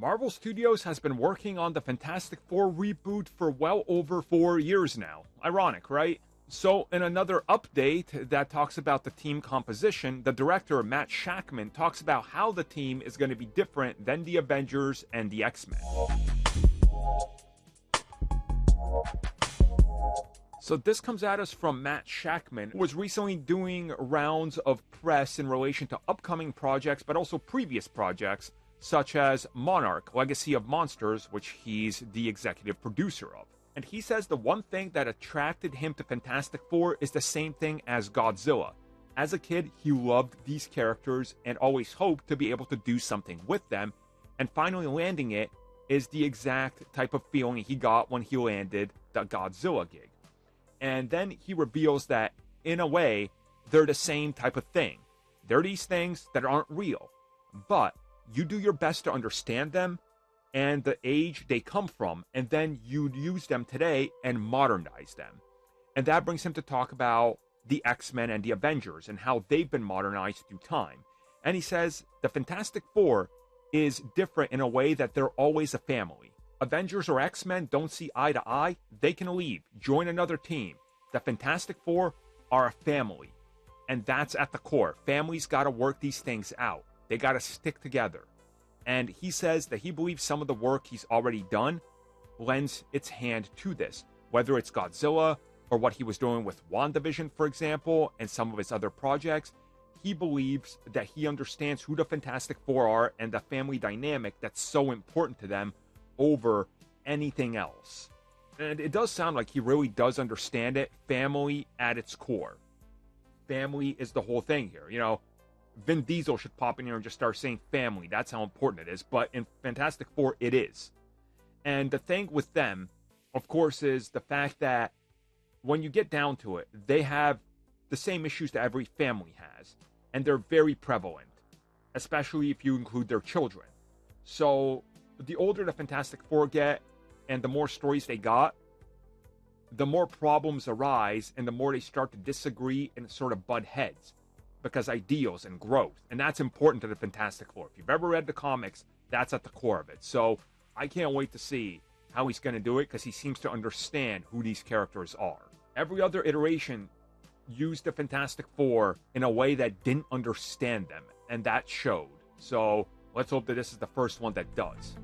Marvel Studios has been working on the Fantastic Four reboot for well over 4 years now. Ironic, right? So, in another update that talks about the team composition, the director, Matt Shakman, talks about how the team is going to be different than the Avengers and the X-Men. So this comes at us from Matt Shakman, who was recently doing rounds of press in relation to upcoming projects, but also previous projects, such as Monarch, Legacy of Monsters, which he's the executive producer of. And he says the one thing that attracted him to Fantastic Four is the same thing as Godzilla. As a kid, he loved these characters and always hoped to be able to do something with them, and finally landing it is the exact type of feeling he got when he landed the Godzilla gig. And then he reveals that, in a way, they're the same type of thing. They're these things that aren't real, but you do your best to understand them and the age they come from, and then you use them today and modernize them. And that brings him to talk about the X-Men and the Avengers and how they've been modernized through time. And he says the Fantastic Four is different in a way that they're always a family. Avengers or X-Men don't see eye to eye, they can leave, join another team. The Fantastic Four are a family, and that's at the core. Families got to work these things out. They got to stick together. And he says that he believes some of the work he's already done lends its hand to this, whether it's Godzilla or what he was doing with WandaVision, for example, and some of his other projects. He believes that he understands who the Fantastic Four are and the family dynamic that's so important to them over anything else. And it does sound like he really does understand it, family at its core. Family is the whole thing here. You know, Vin Diesel should pop in here and just start saying family. That's how important it is. But in Fantastic Four, it is. And the thing with them, of course, is the fact that when you get down to it, they have the same issues that every family has. And they're very prevalent, especially if you include their children. So the older the Fantastic Four get and the more stories they got, the more problems arise and the more they start to disagree and sort of butt heads. Because ideals and growth, and that's important to the Fantastic Four. If you've ever read the comics, that's at the core of it. So I can't wait to see how he's going to do it, because he seems to understand who these characters are. Every other iteration used the Fantastic Four in a way that didn't understand them, and that showed. So let's hope that this is the first one that does.